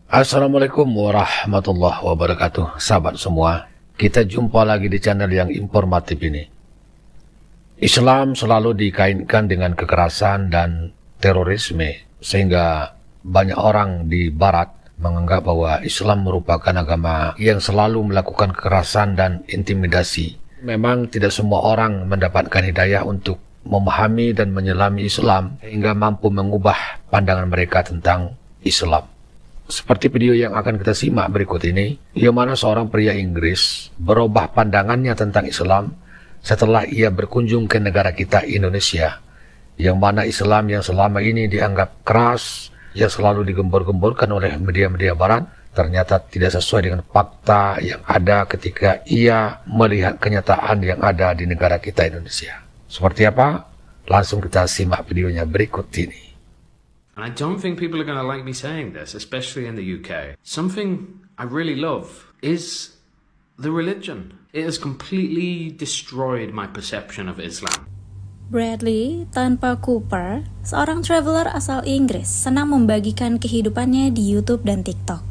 Assalamualaikum warahmatullahi wabarakatuh. Sahabat semua, kita jumpa lagi di channel yang informatif ini. Islam selalu dikaitkan dengan kekerasan dan terorisme, sehingga banyak orang di barat menganggap bahwa Islam merupakan agama yang selalu melakukan kekerasan dan intimidasi. Memang tidak semua orang mendapatkan hidayah untuk memahami dan menyelami Islam hingga mampu mengubah pandangan mereka tentang Islam. Seperti video yang akan kita simak berikut ini, yang mana seorang pria Inggris berubah pandangannya tentang Islam setelah ia berkunjung ke negara kita Indonesia, yang mana Islam yang selama ini dianggap keras, yang selalu digembor-gemborkan oleh media-media barat, ternyata tidak sesuai dengan fakta yang ada ketika ia melihat kenyataan yang ada di negara kita Indonesia. Seperti apa? Langsung kita simak videonya berikut ini. And I don't think people are going to like me saying this, especially in the UK. Something I really love is the religion. It has completely destroyed my perception of Islam. Bradley tanpa Cooper, seorang traveler asal Inggris, senang membagikan kehidupannya di YouTube dan TikTok.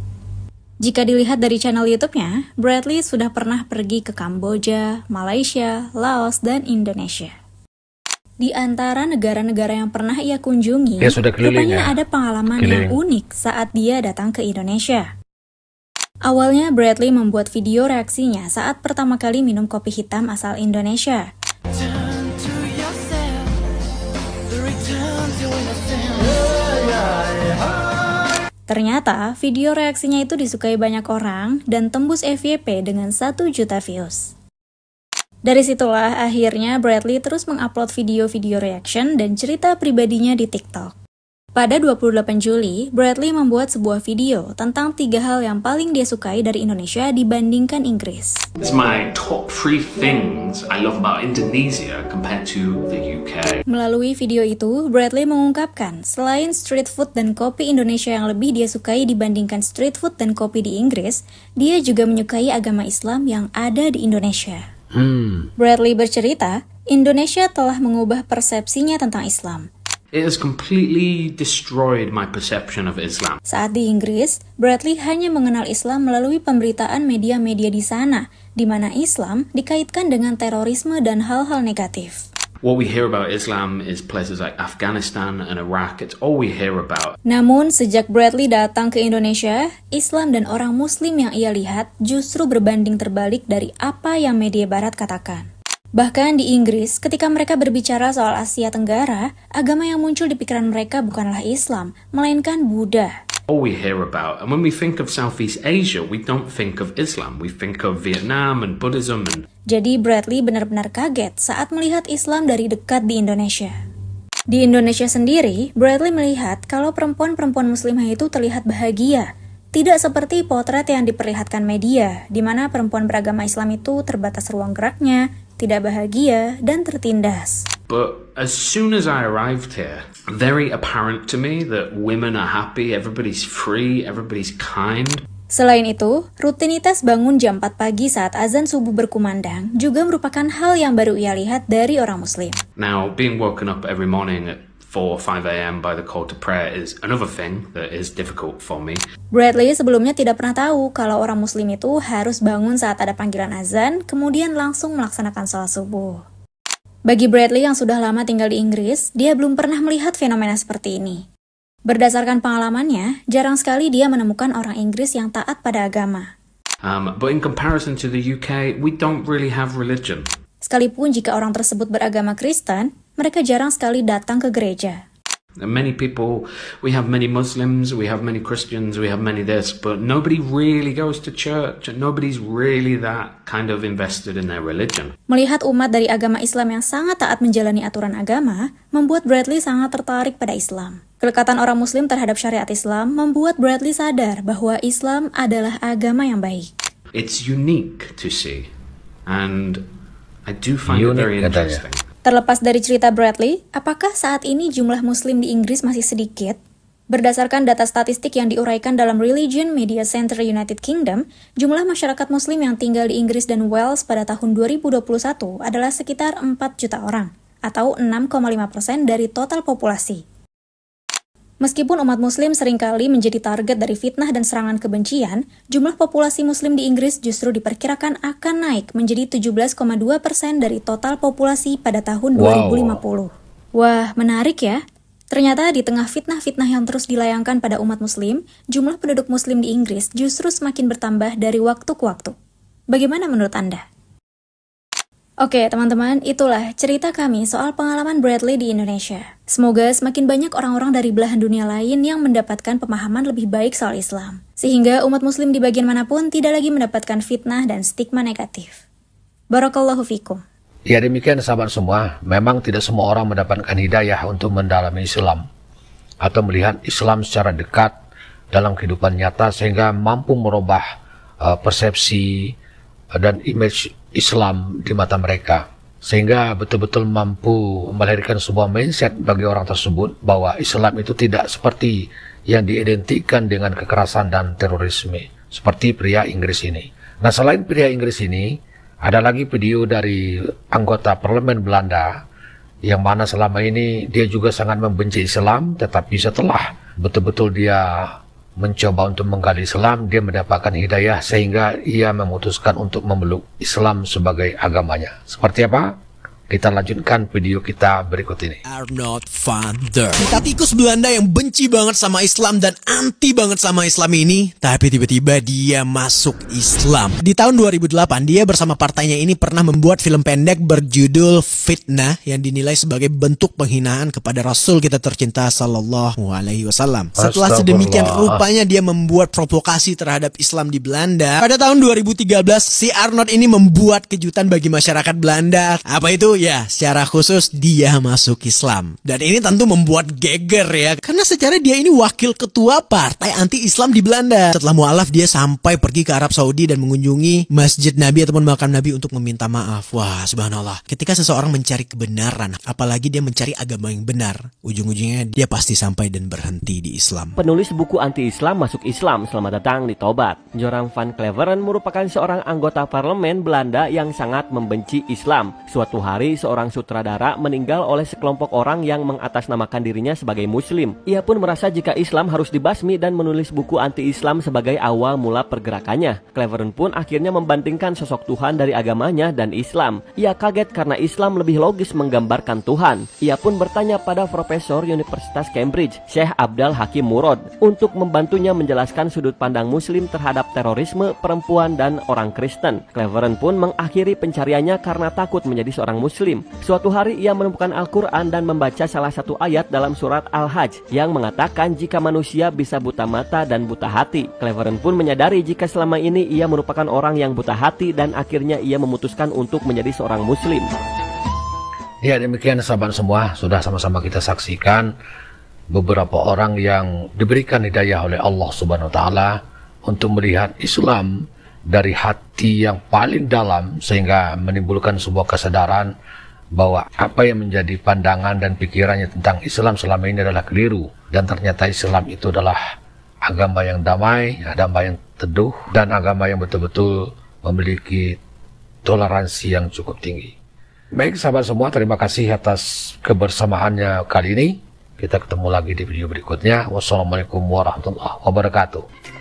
Jika dilihat dari channel YouTube-nya, Bradley sudah pernah pergi ke Kamboja, Malaysia, Laos, dan Indonesia. Di antara negara-negara yang pernah ia kunjungi, rupanya ada pengalaman yang unik saat dia datang ke Indonesia. Awalnya Bradley membuat video reaksinya saat pertama kali minum kopi hitam asal Indonesia. Ternyata video reaksinya itu disukai banyak orang dan tembus FYP dengan 1 juta views. Dari situlah akhirnya Bradley terus mengupload video-video reaction dan cerita pribadinya di TikTok. Pada 28 Juli, Bradley membuat sebuah video tentang 3 hal yang paling dia sukai dari Indonesia dibandingkan Inggris. It's my top 3 things I love about Indonesia compared to the UK. Melalui video itu, Bradley mengungkapkan selain street food dan kopi Indonesia yang lebih dia sukai dibandingkan street food dan kopi di Inggris, dia juga menyukai agama Islam yang ada di Indonesia. Bradley bercerita, Indonesia telah mengubah persepsinya tentang Islam. It has completely destroyed my perception of Islam. Saat di Inggris, Bradley hanya mengenal Islam melalui pemberitaan media-media di sana, di mana Islam dikaitkan dengan terorisme dan hal-hal negatif. What we hear about Islam is places like Afghanistan and Iraq. It's all we hear about. Namun, sejak Bradley datang ke Indonesia, Islam dan orang Muslim yang ia lihat justru berbanding terbalik dari apa yang media barat katakan. Bahkan di Inggris, ketika mereka berbicara soal Asia Tenggara, agama yang muncul di pikiran mereka bukanlah Islam, melainkan Buddha. All we hear about, and when we think of Southeast Asia, we don't think of Islam. We think of Vietnam and Buddhism. Jadi Bradley benar-benar kaget saat melihat Islam dari dekat di Indonesia. Di Indonesia sendiri, Bradley melihat kalau perempuan-perempuan muslimah itu terlihat bahagia. Tidak seperti potret yang diperlihatkan media, di mana perempuan beragama Islam itu terbatas ruang geraknya, tidak bahagia, dan tertindas. But as soon as I arrived here, very apparent to me that women are happy, everybody's free, everybody's kind. Selain itu, rutinitas bangun jam 4 pagi saat azan subuh berkumandang juga merupakan hal yang baru ia lihat dari orang Muslim. Now, being woken up every morning at 4 or 5 a.m. by the call to prayer is another thing that is difficult for me. Bradley sebelumnya tidak pernah tahu kalau orang Muslim itu harus bangun saat ada panggilan azan, kemudian langsung melaksanakan sholat subuh. Bagi Bradley yang sudah lama tinggal di Inggris, dia belum pernah melihat fenomena seperti ini. Berdasarkan pengalamannya, jarang sekali dia menemukan orang Inggris yang taat pada agama. But in comparison to the UK, we don't really have religion. Sekalipun jika orang tersebut beragama Kristen, mereka jarang sekali datang ke gereja. Many people, we have many Muslims, we have many Christians, we have many this, but nobody really goes to church and nobody's really that kind of invested in their religion. Melihat umat dari agama Islam yang sangat taat menjalani aturan agama, membuat Bradley sangat tertarik pada Islam. Kelekatan orang Muslim terhadap syariat Islam membuat Bradley sadar bahwa Islam adalah agama yang baik. It's unique to see, and I do find it very interesting. Terlepas dari cerita Bradley, apakah saat ini jumlah Muslim di Inggris masih sedikit? Berdasarkan data statistik yang diuraikan dalam Religion Media Center United Kingdom, jumlah masyarakat Muslim yang tinggal di Inggris dan Wales pada tahun 2021 adalah sekitar 4 juta orang, atau 6,5% dari total populasi. Meskipun umat muslim seringkali menjadi target dari fitnah dan serangan kebencian, jumlah populasi muslim di Inggris justru diperkirakan akan naik menjadi 17,2% dari total populasi pada tahun 2050. Wah, menarik ya. Ternyata di tengah fitnah-fitnah yang terus dilayangkan pada umat muslim, jumlah penduduk muslim di Inggris justru semakin bertambah dari waktu ke waktu. Bagaimana menurut Anda? Oke teman-teman, itulah cerita kami soal pengalaman Bradley di Indonesia. Semoga semakin banyak orang-orang dari belahan dunia lain yang mendapatkan pemahaman lebih baik soal Islam. Sehingga umat muslim di bagian manapun tidak lagi mendapatkan fitnah dan stigma negatif. Barakallahu fikum. Ya demikian sahabat semua, memang tidak semua orang mendapatkan hidayah untuk mendalami Islam atau melihat Islam secara dekat dalam kehidupan nyata sehingga mampu merubah persepsi dan image Islam di mata mereka, sehingga betul-betul mampu melahirkan sebuah mindset bagi orang tersebut bahwa Islam itu tidak seperti yang diidentikan dengan kekerasan dan terorisme seperti pria Inggris ini. Nah, selain pria Inggris ini, ada lagi video dari anggota parlemen Belanda yang mana selama ini dia juga sangat membenci Islam, tetapi setelah betul-betul dia mencoba untuk menggali Islam, dia mendapatkan hidayah sehingga ia memutuskan untuk memeluk Islam sebagai agamanya. Seperti apa? Kita lanjutkan video kita berikut ini. Arnold van der. Kita tikus Belanda yang benci banget sama Islam dan anti banget sama Islam ini, tapi tiba-tiba dia masuk Islam. Di tahun 2008, dia bersama partainya ini pernah membuat film pendek berjudul Fitnah yang dinilai sebagai bentuk penghinaan kepada Rasul kita tercinta Sallallahu Alaihi Wasallam. Setelah sedemikian rupanya dia membuat provokasi terhadap Islam di Belanda. Pada tahun 2013, si Arnold ini membuat kejutan bagi masyarakat Belanda. Apa itu? Ya, secara khusus dia masuk Islam. Dan ini tentu membuat geger ya, karena secara dia ini wakil ketua partai anti-Islam di Belanda. Setelah mualaf, dia sampai pergi ke Arab Saudi dan mengunjungi Masjid Nabi ataupun makam Nabi untuk meminta maaf. Wah, subhanallah. Ketika seseorang mencari kebenaran, apalagi dia mencari agama yang benar, ujung-ujungnya dia pasti sampai dan berhenti di Islam. Penulis buku anti-Islam masuk Islam, selamat datang di Tobat. Joram van Cleveren merupakan seorang anggota parlemen Belanda yang sangat membenci Islam. Suatu hari seorang sutradara meninggal oleh sekelompok orang yang mengatasnamakan dirinya sebagai Muslim. Ia pun merasa jika Islam harus dibasmi dan menulis buku anti-Islam sebagai awal mula pergerakannya. Cleveren pun akhirnya membandingkan sosok Tuhan dari agamanya dan Islam. Ia kaget karena Islam lebih logis menggambarkan Tuhan. Ia pun bertanya pada Profesor Universitas Cambridge, Syekh Abdal Hakim Murad, untuk membantunya menjelaskan sudut pandang Muslim terhadap terorisme, perempuan, dan orang Kristen. Cleveren pun mengakhiri pencariannya karena takut menjadi seorang Muslim. Suatu hari ia menemukan Al-Quran dan membaca salah satu ayat dalam surat Al-Hajj yang mengatakan jika manusia bisa buta mata dan buta hati. Cleveren pun menyadari jika selama ini ia merupakan orang yang buta hati dan akhirnya ia memutuskan untuk menjadi seorang Muslim. Ya demikian sahabat semua, sudah sama-sama kita saksikan beberapa orang yang diberikan hidayah oleh Allah Subhanahu wa Ta'ala untuk melihat Islam dari hati yang paling dalam sehingga menimbulkan sebuah kesadaran bahwa apa yang menjadi pandangan dan pikirannya tentang Islam selama ini adalah keliru, dan ternyata Islam itu adalah agama yang damai, agama yang teduh, dan agama yang betul-betul memiliki toleransi yang cukup tinggi. Baik sahabat semua, terima kasih atas kebersamaannya kali ini. Kita ketemu lagi di video berikutnya. Wassalamualaikum warahmatullahi wabarakatuh.